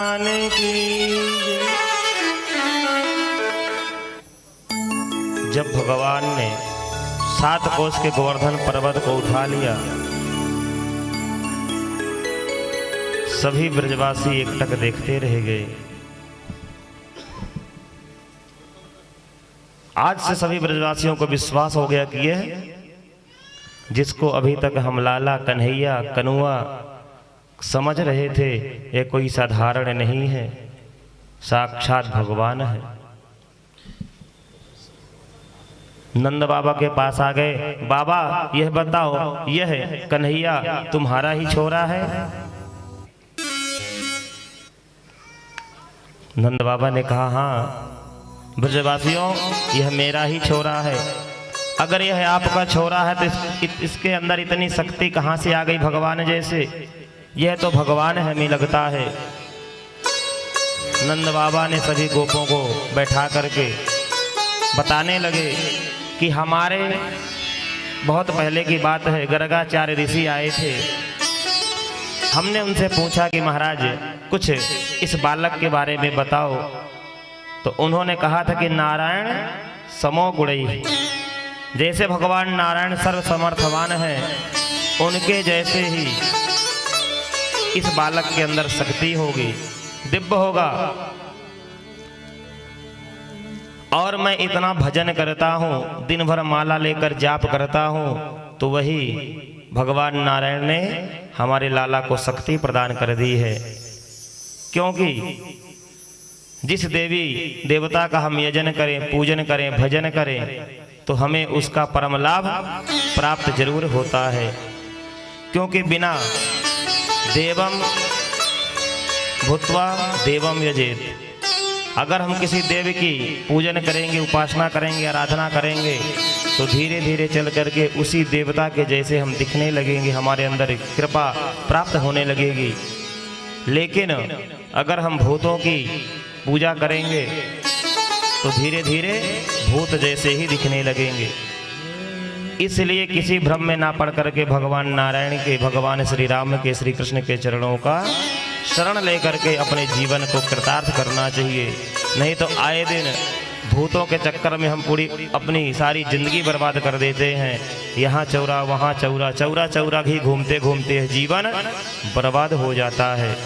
जब भगवान ने 7 कोस के गोवर्धन पर्वत को उठा लिया, सभी ब्रजवासी एकटक देखते रह गए। आज से सभी ब्रजवासियों को विश्वास हो गया कि यह जिसको अभी तक हम लाला, कन्हैया, कनुआ समझ रहे थे, ये कोई साधारण नहीं है, साक्षात भगवान है। नंद बाबा के पास आ गए। बाबा यह बताओ, यह कन्हैया तुम्हारा ही छोरा है? नंद बाबा ने कहा, हाँ ब्रजवासियों, यह मेरा ही छोरा है। अगर यह आपका छोरा है तो इसके अंदर इतनी शक्ति कहाँ से आ गई भगवान जैसे? यह तो भगवान हमें लगता है। नंद बाबा ने सभी गोपों को बैठा करके बताने लगे कि हमारे बहुत पहले की बात है, गर्गाचार्य ऋषि आए थे। हमने उनसे पूछा कि महाराज कुछ इस बालक के बारे में बताओ, तो उन्होंने कहा था कि नारायण समो गुणई, जैसे भगवान नारायण सर्व समर्थवान है, उनके जैसे ही इस बालक के अंदर शक्ति होगी, दिव्य होगा। और मैं इतना भजन करता हूँ, दिन भर माला लेकर जाप करता हूँ, तो वही भगवान नारायण ने हमारे लाला को शक्ति प्रदान कर दी है। क्योंकि जिस देवी देवता का हम यजन करें, पूजन करें, भजन करें, तो हमें उसका परम लाभ प्राप्त जरूर होता है। क्योंकि बिना देवम भूत्वा देवम यजेत, अगर हम किसी देव की पूजन करेंगे, उपासना करेंगे, आराधना करेंगे, तो धीरे धीरे चल करके उसी देवता के जैसे हम दिखने लगेंगे, हमारे अंदर कृपा प्राप्त होने लगेगी। लेकिन अगर हम भूतों की पूजा करेंगे तो धीरे धीरे भूत जैसे ही दिखने लगेंगे। इसलिए किसी भ्रम में ना पड़ करके भगवान नारायण के, भगवान श्री राम के, श्री कृष्ण के चरणों का शरण लेकर के अपने जीवन को कृतार्थ करना चाहिए। नहीं तो आए दिन भूतों के चक्कर में हम पूरी अपनी सारी जिंदगी बर्बाद कर देते हैं। यहाँ चौरा, वहाँ चौरा, चौरा चौरा ही घूमते घूमते जीवन बर्बाद हो जाता है।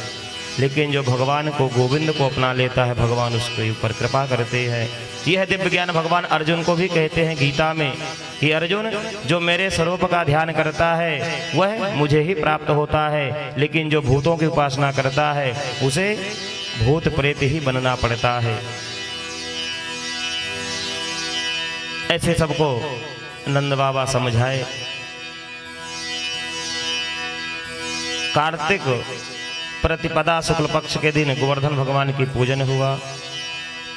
लेकिन जो भगवान को, गोविंद को अपना लेता है, भगवान उसके ऊपर कृपा करते हैं। यह दिव्य ज्ञान भगवान अर्जुन को भी कहते हैं गीता में कि अर्जुन, जो मेरे स्वरूप का ध्यान करता है वह मुझे ही प्राप्त होता है, लेकिन जो भूतों की उपासना करता है उसे भूत प्रेत ही बनना पड़ता है। ऐसे सबको नंद बाबा समझाए। कार्तिक प्रतिपदा शुक्ल पक्ष के दिन गोवर्धन भगवान की पूजन हुआ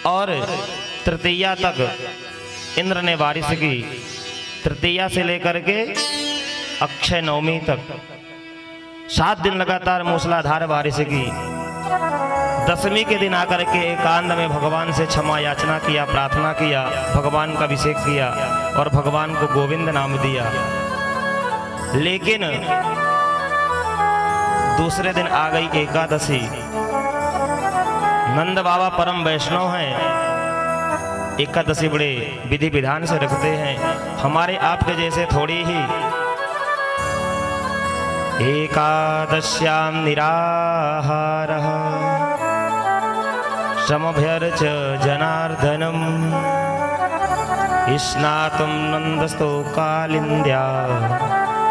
और तृतीया तक इंद्र ने बारिश की। तृतीया से लेकर के अक्षय नवमी तक 7 दिन लगातार मूसलाधार बारिश की। दशमी के दिन आकर के एकांत में भगवान से क्षमा याचना किया, प्रार्थना किया, भगवान का अभिषेक किया और भगवान को गोविंद नाम दिया। लेकिन दूसरे दिन आ गई एकादशी। नंद बाबा परम वैष्णव हैं, एकादशी बड़े विधि विधान से रखते हैं। हमारे आपके जैसे थोड़ी ही। एकादश्याम निराहारः समभ्यर्च जनार्दनम स्नातुं नंदस्तो कालिंद्या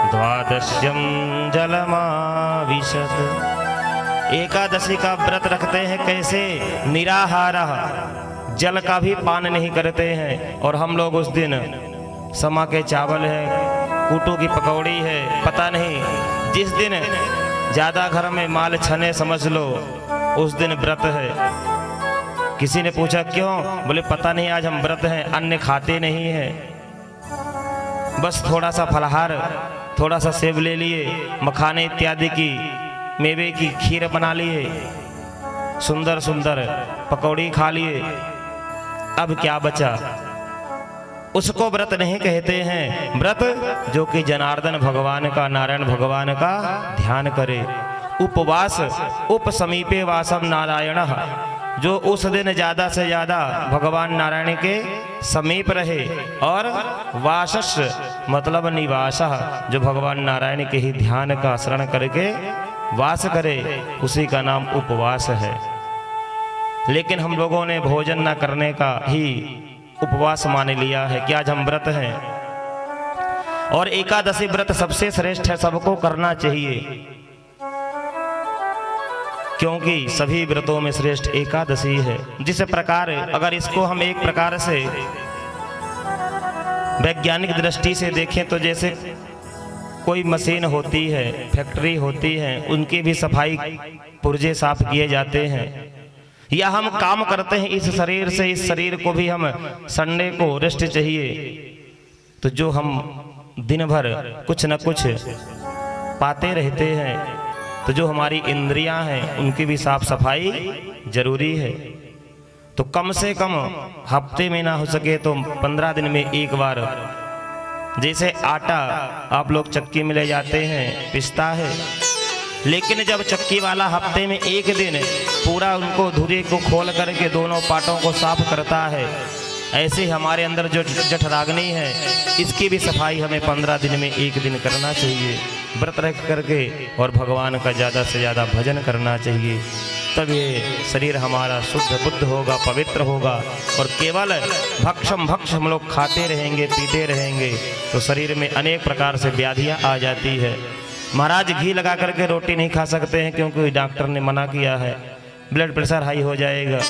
द्वादश्यम जलमाविशत। एकादशी का व्रत रखते हैं कैसे? निराहारः, जल का भी पान नहीं करते हैं। और हम लोग उस दिन समा के चावल है, कूटू की पकौड़ी है, पता नहीं जिस दिन ज्यादा घर में माल छने समझ लो उस दिन व्रत है। किसी ने पूछा क्यों? बोले पता नहीं, आज हम व्रत हैं, अन्न खाते नहीं हैं, बस थोड़ा सा फलहार, थोड़ा सा सेब ले लिए, मखाने इत्यादि की मेवे की खीर बना लिए, सुंदर सुंदर पकौड़ी खा लिए, अब क्या बचा? उसको व्रत नहीं कहते हैं। व्रत जो कि जनार्दन भगवान का, नारायण भगवान का ध्यान करे। उपवास उप समीपे वासम नारायण, जो उस दिन ज्यादा से ज्यादा भगवान नारायण के समीप रहे, और वासस मतलब निवास, जो भगवान नारायण के ही ध्यान का आचरण करके वास करे, उसी का नाम उपवास है। लेकिन हम लोगों ने भोजन न करने का ही उपवास मान लिया है कि आज हम व्रत हैं, और एकादशी व्रत सबसे श्रेष्ठ है, सबको करना चाहिए, क्योंकि सभी व्रतों में श्रेष्ठ एकादशी है। जिस प्रकार अगर इसको हम एक प्रकार से वैज्ञानिक दृष्टि से देखें तो जैसे कोई मशीन होती है, फैक्ट्री होती है, उनकी भी सफाई पुर्जे साफ किए जाते हैं, या हम काम करते हैं इस शरीर से, इस शरीर को भी हम संडे को रेस्ट चाहिए, तो जो हम दिन भर कुछ न कुछ पाते रहते हैं, तो जो हमारी इंद्रियां हैं उनकी भी साफ सफाई जरूरी है। तो कम से कम हफ्ते में ना हो सके तो 15 दिन में एक बार, जैसे आटा आप लोग चक्की में ले जाते हैं पिसता है, लेकिन जब चक्की वाला हफ्ते में एक दिन पूरा उनको धुरे को खोल करके दोनों पाटों को साफ करता है, ऐसे हमारे अंदर जो जठराग्नि है इसकी भी सफाई हमें 15 दिन में एक दिन करना चाहिए, व्रत रख करके, और भगवान का ज़्यादा से ज़्यादा भजन करना चाहिए। तब ये शरीर हमारा शुद्ध बुद्ध होगा, पवित्र होगा, और केवल भक्षम भक्ष हम लोग खाते रहेंगे, पीते रहेंगे, तो शरीर में अनेक प्रकार से व्याधियाँ आ जाती है। महाराज घी लगा करके रोटी नहीं खा सकते हैं, क्योंकि डॉक्टर ने मना किया है, ब्लड प्रेशर हाई हो जाएगा।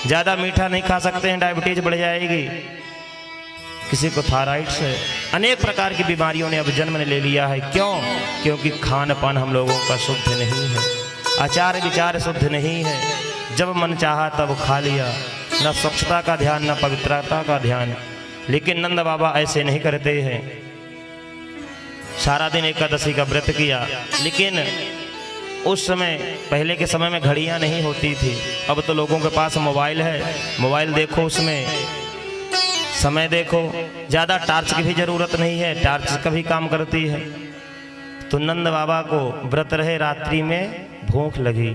ज़्यादा मीठा नहीं खा सकते हैं, डायबिटीज बढ़ जाएगी। किसी को थायराइड से, अनेक प्रकार की बीमारियों ने अब जन्म ले लिया है। क्यों? क्योंकि खान पान हम लोगों का शुद्ध नहीं है, आचार विचार शुद्ध नहीं है, जब मन चाहा तब खा लिया, न स्वच्छता का ध्यान न पवित्रता का ध्यान। लेकिन नंद बाबा ऐसे नहीं करते हैं, सारा दिन एकादशी का व्रत किया। लेकिन उस समय, पहले के समय में घड़ियां नहीं होती थी, अब तो लोगों के पास मोबाइल है, मोबाइल देखो, उसमें समय देखो, ज़्यादा टार्च की भी ज़रूरत नहीं है, टार्च का भी काम करती है। तो नंद बाबा को व्रत रहे, रात्रि में भूख लगी,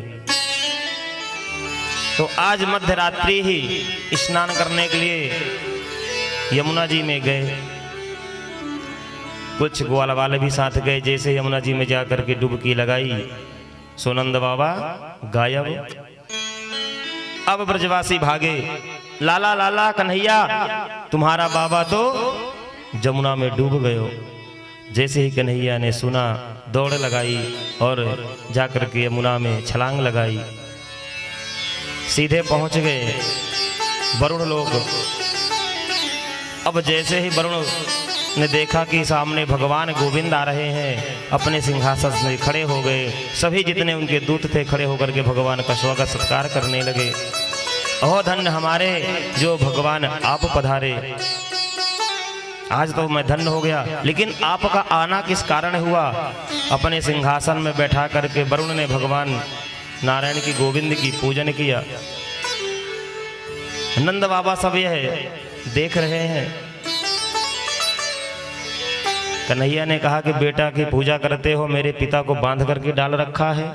तो आज मध्य रात्रि ही स्नान करने के लिए यमुना जी में गए। कुछ ग्वाल वाले भी साथ गए। जैसे यमुना जी में जाकर के डुबकी लगाई, सोनंद बाबा गायब। अब ब्रजवासी भागे, लाला लाला कन्हैया, तुम्हारा बाबा तो जमुना में डूब गयो। जैसे ही कन्हैया ने सुना, दौड़ लगाई और जाकर के यमुना में छलांग लगाई, सीधे पहुंच गए वरुण लोग। अब जैसे ही वरुण ने देखा कि सामने भगवान गोविंद आ रहे हैं, अपने सिंहासन से खड़े हो गए। सभी जितने उनके दूत थे खड़े होकर के भगवान का स्वागत सत्कार करने लगे। ओह धन्य हमारे जो भगवान आप पधारे, आज तो मैं धन्य हो गया। लेकिन आपका आना किस कारण हुआ? अपने सिंहासन में बैठा करके वरुण ने भगवान नारायण की, गोविंद की पूजन किया। नंद बाबा सब यह देख रहे हैं। कन्हैया ने कहा कि बेटा की पूजा करते हो, मेरे पिता को बांध करके डाल रखा है।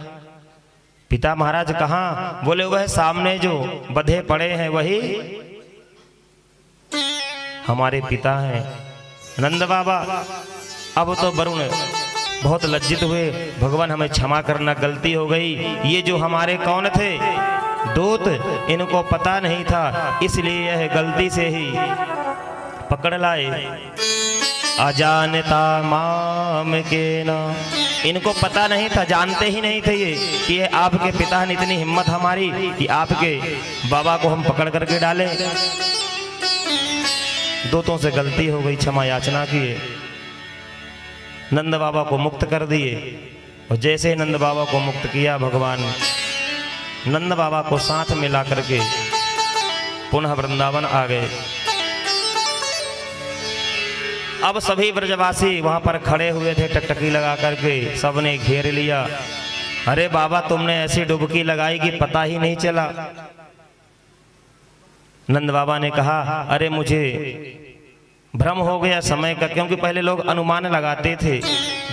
पिता महाराज कहाँ? बोले वह सामने जो बंधे पड़े हैं वही हमारे पिता हैं। नंद बाबा अब तो वरुण बहुत लज्जित हुए, भगवान हमें क्षमा करना, गलती हो गई। ये जो हमारे कौन थे? दूत, इनको पता नहीं था, इसलिए यह गलती से ही पकड़ लाए। अजानता माम के ना, इनको पता नहीं था, जानते ही नहीं थे ये कि ये आपके पिता ने। इतनी हिम्मत हमारी कि आपके बाबा को हम पकड़ करके डालें। दूतों से गलती हो गई, क्षमा याचना किए, नंद बाबा को मुक्त कर दिए। और जैसे नंद बाबा को मुक्त किया, भगवान नंद बाबा को साथ मिला करके पुनः वृंदावन आ गए। अब सभी ब्रजवासी वहां पर खड़े हुए थे, टकटकी लगा करके सबने घेर लिया। अरे बाबा, तुमने ऐसी डुबकी लगाई कि पता ही नहीं चला। नंद बाबा ने कहा, अरे मुझे भ्रम हो गया समय का, क्योंकि पहले लोग अनुमान लगाते थे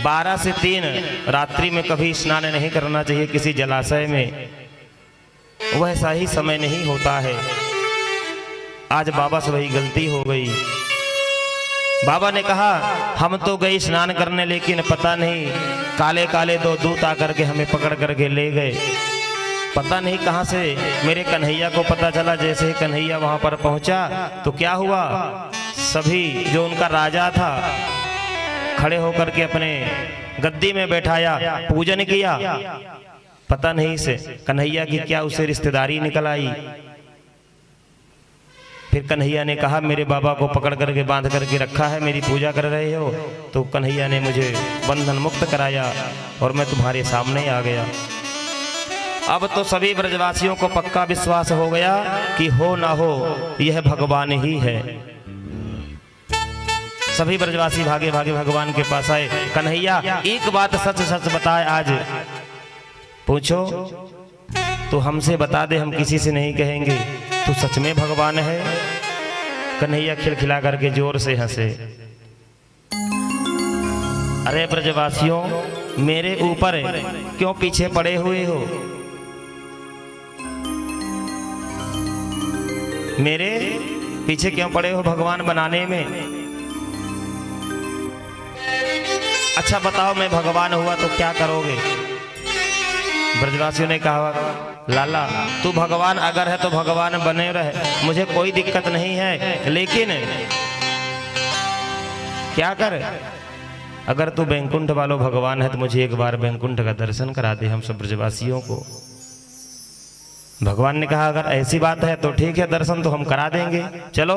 12 से 3 रात्रि में कभी स्नान नहीं करना चाहिए किसी जलाशय में, वैसा ही समय नहीं होता है। आज बाबा से वही गलती हो गई। बाबा ने कहा हम तो गए स्नान करने, लेकिन पता नहीं काले काले 2 दूत आकर के हमें पकड़ करके ले गए। पता नहीं कहां से मेरे कन्हैया को पता चला। जैसे ही कन्हैया वहां पर पहुंचा तो क्या हुआ, सभी जो उनका राजा था खड़े होकर के अपने गद्दी में बैठाया, पूजन किया। पता नहीं से कन्हैया की क्या उसे रिश्तेदारी निकल आई। फिर कन्हैया ने कहा मेरे बाबा को पकड़ करके बांध करके रखा है, मेरी पूजा कर रहे हो। तो कन्हैया ने मुझे बंधन मुक्त कराया और मैं तुम्हारे सामने आ गया। अब तो सभी ब्रजवासियों को पक्का विश्वास हो गया कि हो ना हो यह भगवान ही है। सभी ब्रजवासी भागे भागे भगवान के पास आए। कन्हैया एक बात सच सच बताए, आज पूछो तो हमसे बता दे, हम किसी से नहीं कहेंगे, तू सच में भगवान है। कन्हैया खिलखिला करके जोर से हंसे। अरे ब्रजवासियों, मेरे ऊपर क्यों पीछे पड़े हुए हो? मेरे पीछे क्यों पड़े हो भगवान बनाने में? अच्छा बताओ, मैं भगवान हुआ तो क्या करोगे? ब्रजवासियों ने कहा लाला तू भगवान अगर है तो भगवान बने रहे, मुझे कोई दिक्कत नहीं है, लेकिन क्या कर, अगर तू बैकुंठ वालों भगवान है तो मुझे एक बार बैकुंठ का दर्शन करा दे हम सब ब्रजवासियों को। भगवान ने कहा अगर ऐसी बात है तो ठीक है, दर्शन तो हम करा देंगे। चलो।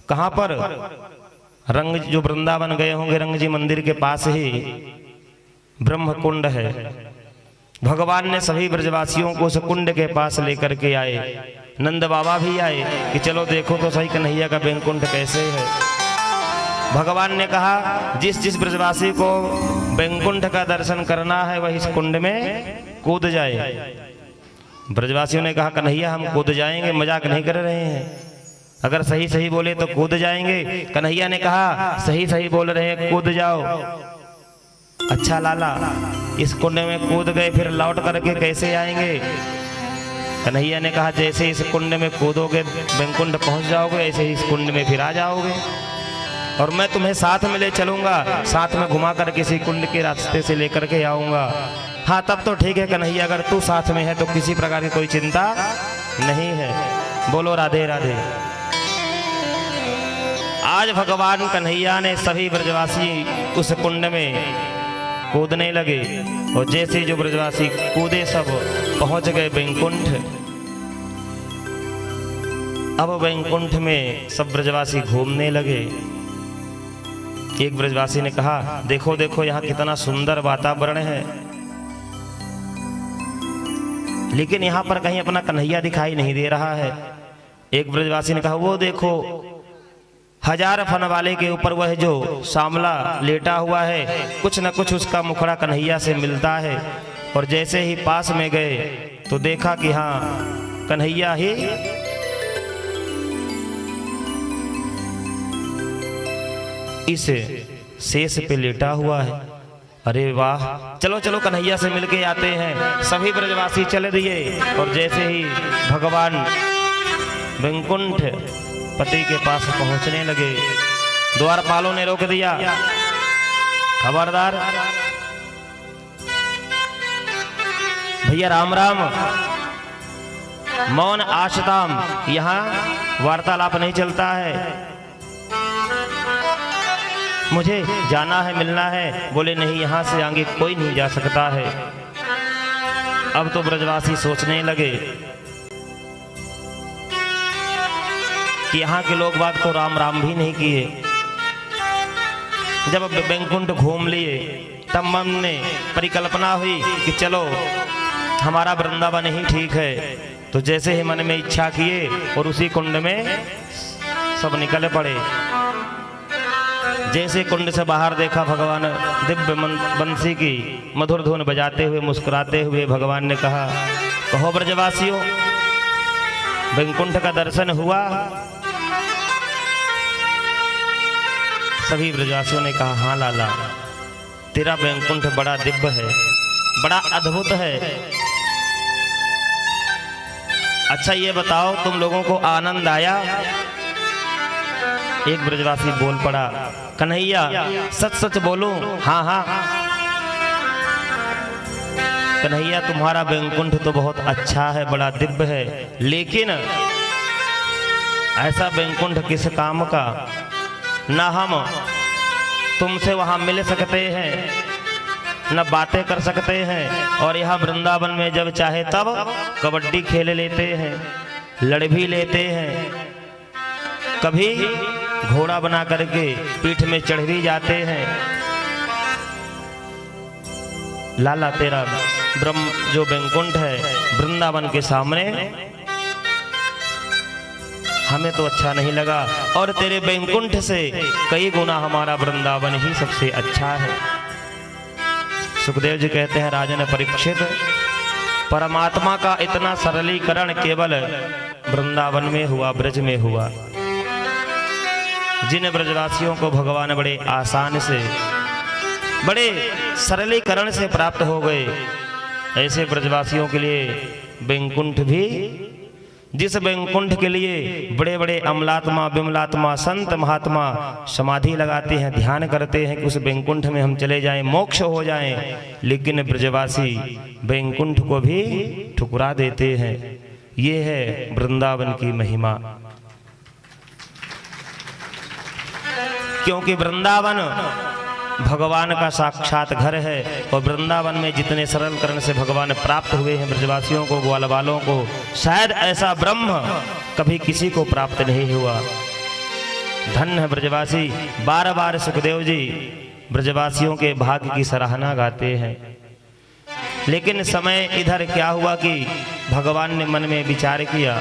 कहां पर? रंग जो वृंदावन गए होंगे, रंग जी मंदिर के पास ही ब्रह्म कुंड है। भगवान ने सभी ब्रजवासियों को उस कुंड के पास लेकर के आए। नंद बाबा भी आए कि चलो देखो तो सही कन्हैया का बैकुंठ कैसे है। भगवान ने कहा जिस जिस ब्रजवासी को बैकुंठ का दर्शन करना है वह इस कुंड में कूद जाए। ब्रजवासियों ने कहा कन्हैया हम कूद जाएंगे, मजाक नहीं कर रहे हैं, अगर सही सही बोले तो कूद जाएंगे। कन्हैया ने कहा सही सही बोल रहे हैं, कूद जाओ। अच्छा लाला, इस कुंड में कूद गए फिर लौट करके कैसे आएंगे? कन्हैया ने कहा जैसे इस कुंड में कूदोगे बैकुंठ पहुंच जाओगे, ऐसे ही इस कुंड में फिर आ जाओगे और मैं तुम्हें साथ में ले चलूंगा, साथ में घुमा कर किसी कुंड के रास्ते से लेकर के आऊंगा। हाँ तब तो ठीक है कन्हैया, अगर तू साथ में है तो किसी प्रकार की कोई चिंता नहीं है। बोलो राधे राधे। आज भगवान कन्हैया ने सभी ब्रजवासी उस कुंड में कूदने लगे और जैसे जो ब्रजवासी कूदे सब पहुंच गए बैकुंठ। अब बैकुंठ में सब ब्रजवासी घूमने लगे। एक ब्रजवासी ने कहा देखो देखो यहाँ कितना सुंदर वातावरण है, लेकिन यहाँ पर कहीं अपना कन्हैया दिखाई नहीं दे रहा है। एक ब्रजवासी ने कहा वो देखो 1000 फन वाले के ऊपर वह जो सांवला लेटा हुआ है, कुछ न कुछ उसका मुखड़ा कन्हैया से मिलता है। और जैसे ही पास में गए तो देखा कि हाँ कन्हैया ही इस शेष पे लेटा हुआ है। अरे वाह, चलो चलो कन्हैया से मिलके आते हैं। सभी ब्रजवासी चले दिए और जैसे ही भगवान बैकुंठ पति के पास पहुंचने लगे, द्वारपालों ने रोक दिया, खबरदार भैया राम राम, मौन आशताम, यहाँ वार्तालाप नहीं चलता है, मुझे जाना है मिलना है। बोले नहीं, यहाँ से आगे कोई नहीं जा सकता है। अब तो ब्रजवासी सोचने लगे कि यहाँ के लोग बात तो राम राम भी नहीं किए। जब बैकुंठ घूम लिए तब मन में परिकल्पना हुई कि चलो हमारा वृंदावन ही ठीक है। तो जैसे ही मन में इच्छा किए और उसी कुंड में सब निकल पड़े। जैसे कुंड से बाहर देखा भगवान दिव्य बंसी की मधुर धुन बजाते हुए मुस्कुराते हुए भगवान ने कहा कहो ब्रजवासियों, बैकुंठ का दर्शन हुआ? सभी ब्रजवासियों ने कहा, हाँ लाला, तेरा वैकुंठ बड़ा दिव्य है, बड़ा अद्भुत है। अच्छा ये बताओ, तुम लोगों को आनंद आया? एक ब्रजवासी बोल पड़ा, कन्हैया सच सच बोलो। हाँ हाँ कन्हैया, तुम्हारा वैकुंठ तो बहुत अच्छा है, बड़ा दिव्य है, लेकिन ऐसा वैकुंठ किस काम का? ना हम तुमसे वहां मिल सकते हैं, न बातें कर सकते हैं, और यहाँ वृंदावन में जब चाहे तब कबड्डी खेल लेते हैं, लड़ भी लेते हैं, कभी घोड़ा बना करके पीठ में चढ़ भी जाते हैं। लाला तेरा ब्रह्म जो वैकुंठ है वृंदावन के सामने हमें तो अच्छा नहीं लगा, और तेरे वैकुंठ से कई गुना हमारा वृंदावन ही सबसे अच्छा है। सुखदेव जी कहते हैं, राजन परीक्षित, परमात्मा का इतना सरलीकरण केवल वृंदावन में हुआ, ब्रज में हुआ। जिन ब्रजवासियों को भगवान बड़े आसान से, बड़े सरलीकरण से प्राप्त हो गए, ऐसे ब्रजवासियों के लिए वैकुंठ भी, जिस वैकुंठ के लिए बड़े बड़े अमलात्मा विमलात्मा संत महात्मा समाधि लगाते हैं, ध्यान करते हैं कि उस वैकुंठ में हम चले जाएं, मोक्ष हो जाएं, लेकिन ब्रजवासी वैकुंठ को भी ठुकरा देते हैं। ये है वृंदावन की महिमा। क्योंकि वृंदावन भगवान का साक्षात घर है, और वृंदावन में जितने सरल करण से भगवान प्राप्त हुए हैं ब्रजवासियों को, ग्वाल वालों को, शायद ऐसा ब्रह्म कभी किसी को प्राप्त नहीं हुआ। धन्य है ब्रजवासी। बार बार सुखदेव जी ब्रजवासियों के भाग्य की सराहना गाते हैं, लेकिन समय इधर क्या हुआ कि भगवान ने मन में विचार किया